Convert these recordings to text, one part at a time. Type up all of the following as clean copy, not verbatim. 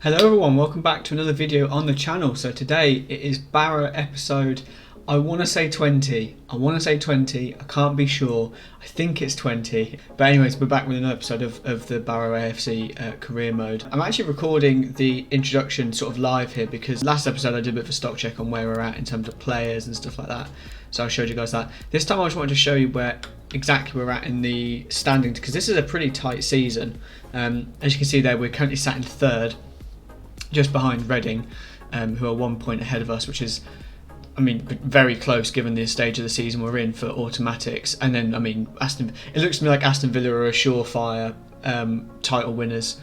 Hello everyone, welcome back to another video on the channel. So today it is Barrow episode, I want to say 20. I can't be sure. I think it's 20. But anyways, we're back with another episode of the Barrow AFC career mode. I'm actually recording the introduction sort of live here because last episode I did a bit of a stock check on where we're at in terms of players and stuff like that. So I showed you guys that. This time I just wanted to show you where exactly we're at in the standings because this is a pretty tight season. As you can see there, we're currently sat in third, just behind Reading, who are 1 point ahead of us, which is, I mean, very close given the stage of the season we're in for automatics. And then, I mean, it looks to me like Aston Villa are a surefire title winners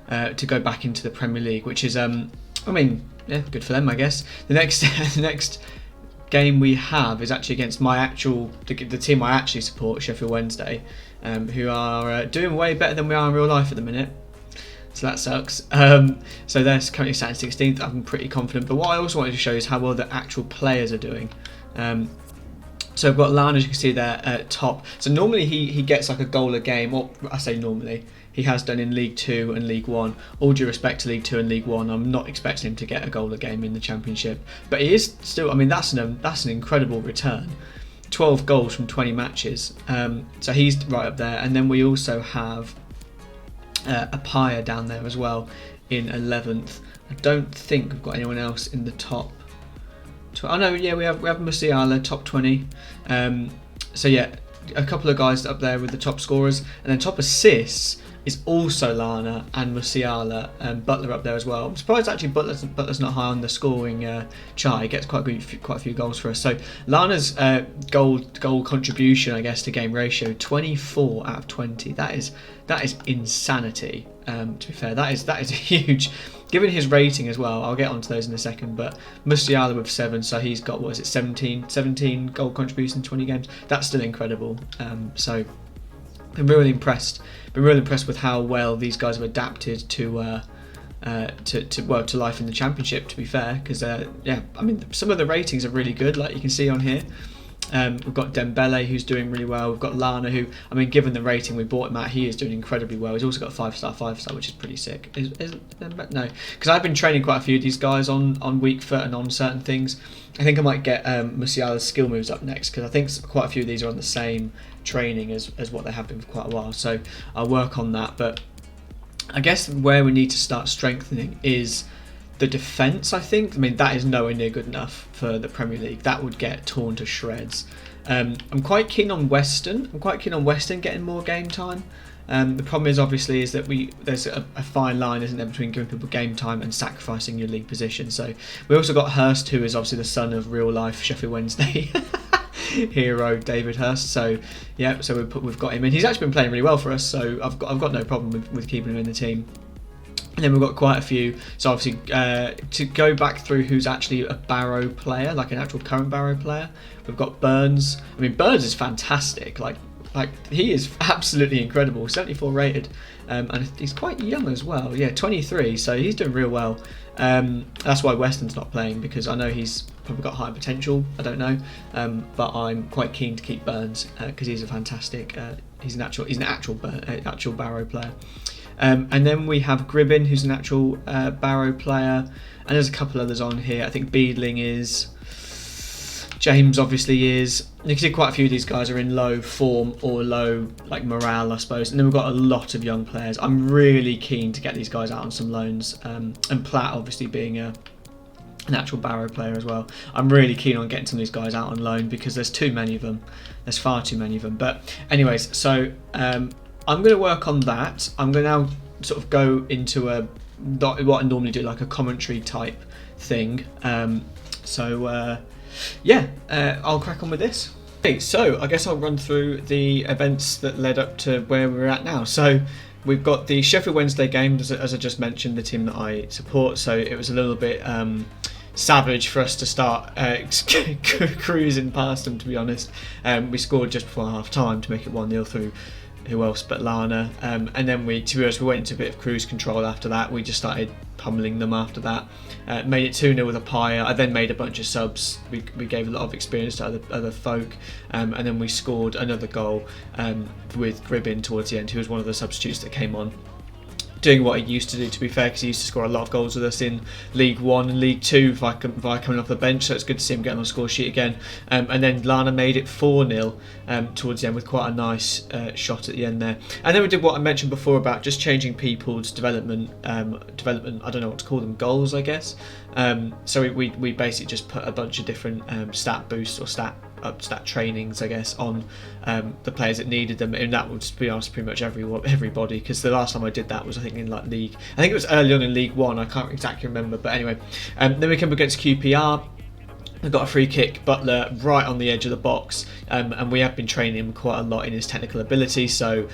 to go back into the Premier League, which is, I mean, yeah, good for them, I guess. The next game we have is actually against the team I actually support, Sheffield Wednesday, who are doing way better than we are in real life at the minute. So that sucks. So they're currently sat in 16th. I'm pretty confident. But what I also wanted to show you is how well the actual players are doing. So I've got Lana, as you can see there, at top. So normally he gets like a goal a game. Or I say normally. He has done in League 2 and League 1. All due respect to League 2 and League 1, I'm not expecting him to get a goal a game in the Championship. But he is still, I mean, that's an incredible return. 12 goals from 20 matches. So he's right up there. And then we also have a Pyre down there as well in 11th. I don't think we've got anyone else in the top. Oh no, yeah, we have Musiala, top 20. So yeah, a couple of guys up there with the top scorers, and then top assists is also Lana and Musiala, and Butler up there as well. I'm surprised actually Butler's not high on the scoring chart. He gets quite a few goals for us. So Lana's goal contribution, I guess, to game ratio, 24 out of 20. That is insanity. To be fair, that is huge. Given his rating as well, I'll get onto those in a second. But Musiala with 7, so he's got, what is it, 17 goal contributions in 20 games. That's still incredible. So been really impressed with how well these guys have adapted to life in the Championship, to be fair, because yeah, I mean, some of the ratings are really good, like you can see on here. We've got Dembele, who's doing really well. We've got Lana, who, I mean, given the rating we bought him at, he is doing incredibly well. He's also got 5-star, which is pretty sick. No, because I've been training quite a few of these guys on weak foot and on certain things. I think I might get Musiala's skill moves up next, because I think quite a few of these are on the same training as what they have been for quite a while. So I'll work on that. But I guess where we need to start strengthening is the defence, I think. I mean, that is nowhere near good enough for the Premier League. That would get torn to shreds. I'm quite keen on Weston. Getting more game time. The problem is obviously is that there's a fine line, isn't there, between giving people game time and sacrificing your league position. So we also got Hurst, who is obviously the son of real life Sheffield Wednesday hero David Hurst. So yeah, so we've got him in. He's actually been playing really well for us. So I've got no problem with keeping him in the team. And then we've got quite a few. So obviously, to go back through who's actually a Barrow player, like an actual current Barrow player, we've got Burns. I mean, Burns is fantastic. Like he is absolutely incredible. 74 rated, and he's quite young as well. Yeah, 23. So he's doing real well. That's why Weston's not playing, because I know he's probably got high potential. I don't know, but I'm quite keen to keep Burns because he's a fantastic. He's an actual Barrow player. And then we have Gribbin, who's an actual Barrow player, and there's a couple others on here. I think Beedling is, James obviously is. You can see quite a few of these guys are in low form or low morale, I suppose. And then we've got a lot of young players. I'm really keen to get these guys out on some loans, and Platt obviously being an actual Barrow player as well. I'm really keen on getting some of these guys out on loan because there's too many of them. There's far too many of them. But anyways, so I'm going to work on that. I'm going to now sort of go into what I normally do, like a commentary type thing. Yeah, I'll crack on with this. Okay, so I guess I'll run through the events that led up to where we're at now. So we've got the Sheffield Wednesday game, as I just mentioned, the team that I support. So it was a little bit savage for us to start cruising past them, to be honest. We scored just before half time to make it 1-0 through who else but Lana, and then to be honest, we went into a bit of cruise control after that. We just started pummeling them after that. Made it 2-0 with a Pyre. I then made a bunch of subs. We gave a lot of experience to other folk, and then we scored another goal with Gribbin towards the end, who was one of the substitutes that came on. doing what he used to do, to be fair, because he used to score a lot of goals with us in League 1 and League 2 via coming off the bench, so it's good to see him getting on the score sheet again. And then Lana made it 4-0 towards the end with quite a nice shot at the end there. And then we did what I mentioned before about just changing people's development, I don't know what to call them, goals, I guess. So we basically just put a bunch of different stat boosts or stat trainings, I guess, on the players that needed them, and that would, to be honest, pretty much everybody, because the last time I did that was, I think, in like League, I think it was early on in League 1, I can't exactly remember, but anyway. Then we come against QPR. We've got a free kick, Butler right on the edge of the box, and we have been training him quite a lot in his technical ability, so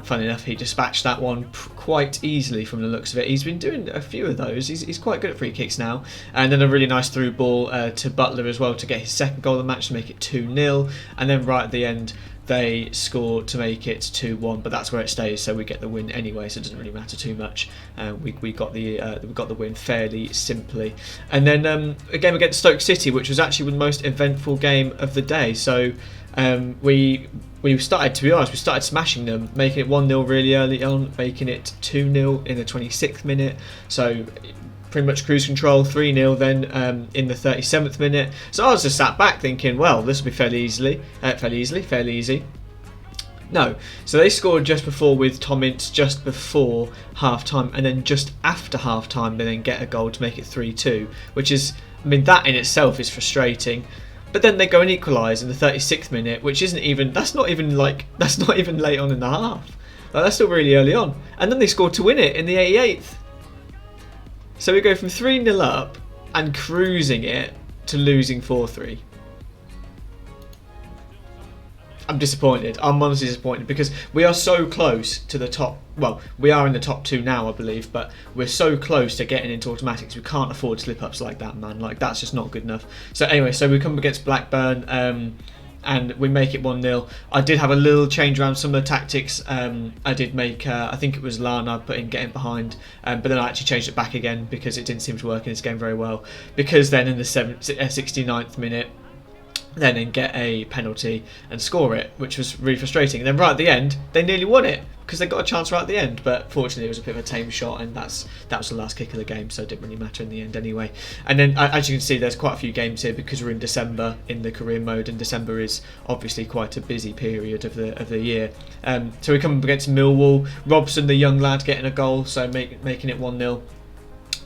funny enough, he dispatched that one quite easily from the looks of it. He's been doing a few of those. He's quite good at free kicks now. And then a really nice through ball to Butler as well to get his second goal of the match, to make it 2-0. And then right at the end, they score to make it 2-1. But that's where it stays, so we get the win anyway. So it doesn't really matter too much. We got the win fairly simply. And then a game against Stoke City, which was actually the most eventful game of the day. So we started, to be honest, we started smashing them, making it 1-0 really early on, making it 2-0 in the 26th minute. So pretty much cruise control, 3-0 then in the 37th minute. So I was just sat back thinking, well, this will be fairly easy. No, so they scored just before with Tom Ince, just before half time, and then just after half time they then get a goal to make it 3-2, which is, I mean, that in itself is frustrating. But then they go and equalise in the 36th minute, which isn't even, that's not even late on in the half. Like, that's still really early on. And then they scored to win it in the 88th. So we go from 3-0 up and cruising it to losing 4-3. I'm disappointed. I'm honestly disappointed, because we are so close to the top. Well, we are in the top 2 now, I believe, but we're so close to getting into automatics. We can't afford slip-ups like that, man. Like, that's just not good enough. So anyway, so we come against Blackburn and we make it 1-0. I did have a little change around some of the tactics. I did make, I think it was Lana put in getting behind, but then I actually changed it back again because it didn't seem to work in this game very well. Because then in the 69th minute, then get a penalty and score it, which was really frustrating. And then right at the end, they nearly won it because they got a chance right at the end, but fortunately it was a bit of a tame shot, and that was the last kick of the game, so it didn't really matter in the end anyway. And then, as you can see, there's quite a few games here because we're in December in the career mode, and December is obviously quite a busy period of the year. So we come up against Millwall. Robson, the young lad, getting a goal, so making it 1-0.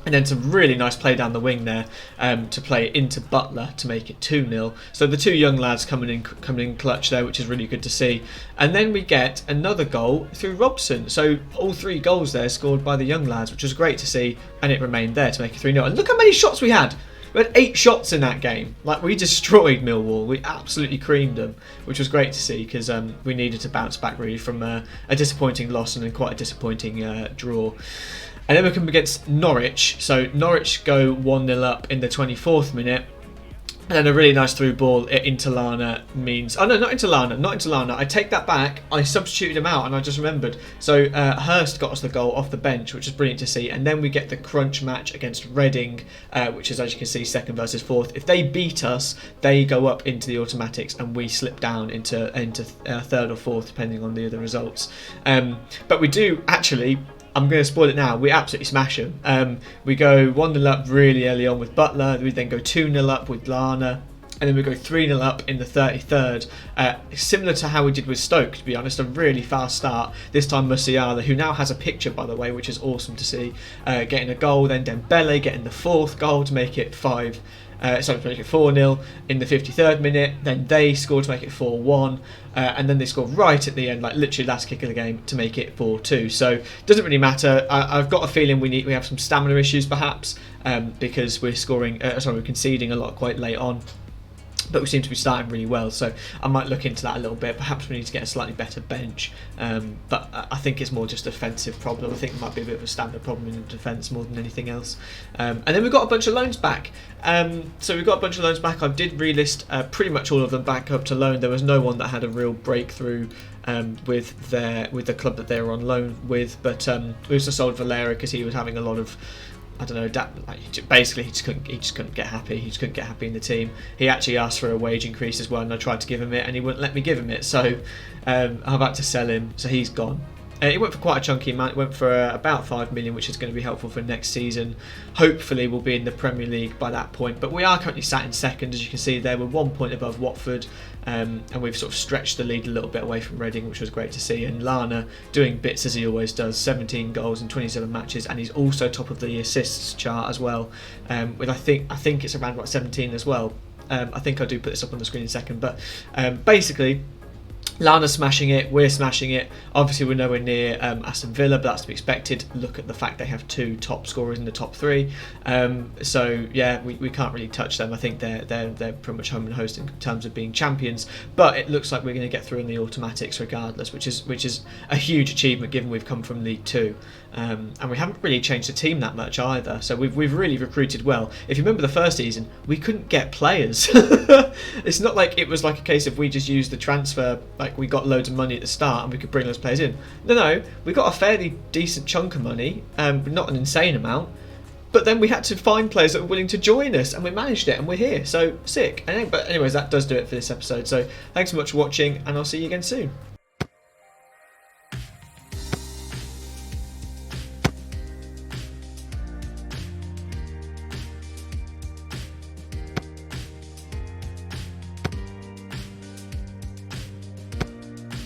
And then some really nice play down the wing there to play into Butler to make it 2-0. So the two young lads coming in clutch there, which is really good to see. And then we get another goal through Robson. So all 3 goals there scored by the young lads, which was great to see. And it remained there to make it 3-0. And look how many shots we had. We had 8 shots in that game. Like, we destroyed Millwall. We absolutely creamed them, which was great to see because we needed to bounce back really from a disappointing loss and then quite a disappointing draw. And then we come against Norwich. So Norwich go 1-0 up in the 24th minute. And then a really nice through ball into Lana means... Oh, no, not into Lana. I take that back. I substituted him out and I just remembered. So Hurst got us the goal off the bench, which is brilliant to see. And then we get the crunch match against Reading, which is, as you can see, 2nd versus 4th. If they beat us, they go up into the automatics and we slip down into 3rd or 4th, depending on the other results. But we do actually... I'm going to spoil it now. We absolutely smash them. We go 1-0 up really early on with Butler. We then go 2-0 up with Lana. And then we go 3-0 up in the 33rd. Similar to how we did with Stoke, to be honest. A really fast start. This time Musiala, who now has a picture, by the way, which is awesome to see, getting a goal. Then Dembele getting the 4th goal to make it 4-0 in the 53rd minute. Then they score to make it 4-1, and then they score right at the end, like literally last kick of the game, to make it 4-2. So it doesn't really matter. I've got a feeling we have some stamina issues perhaps, because we're conceding a lot quite late on. But we seem to be starting really well, so I might look into that a little bit. Perhaps we need to get a slightly better bench, but I think it's more just a defensive problem. I think it might be a bit of a standard problem in defence more than anything else. And then we've got a bunch of loans back. I did relist pretty much all of them back up to loan. There was no one that had a real breakthrough with the club that they were on loan with, but we also sold Valera because he was having a lot of, I don't know, basically he just couldn't get happy. He just couldn't get happy in the team. He actually asked for a wage increase as well, and I tried to give him it, and he wouldn't let me give him it. So I'm about to sell him. So he's gone. It went for quite a chunky amount. It went for about 5 million, which is going to be helpful for next season. Hopefully we'll be in the Premier League by that point, but we are currently sat in second, as you can see there. We're 1 point above Watford, and we've sort of stretched the lead a little bit away from Reading, which was great to see. And Lana doing bits as he always does, 17 goals in 27 matches, and he's also top of the assists chart as well, with I think it's around about 17 as well. I think I do put this up on the screen in a second, but basically Lana's smashing it, we're smashing it. Obviously we're nowhere near Aston Villa, but that's to be expected. Look at the fact they have 2 top scorers in the top 3. So yeah, we can't really touch them. I think they're pretty much home and host in terms of being champions. But it looks like we're going to get through in the automatics regardless, which is a huge achievement given we've come from League 2. And we haven't really changed the team that much either. So we've really recruited well. If you remember the first season, we couldn't get players. It's not like it was like a case of we just used the transfer, like we got loads of money at the start and we could bring those players in. No, we got a fairly decent chunk of money, but not an insane amount. But then we had to find players that were willing to join us, and we managed it, and we're here. So sick. But anyways, that does do it for this episode. So thanks so much for watching, and I'll see you again soon.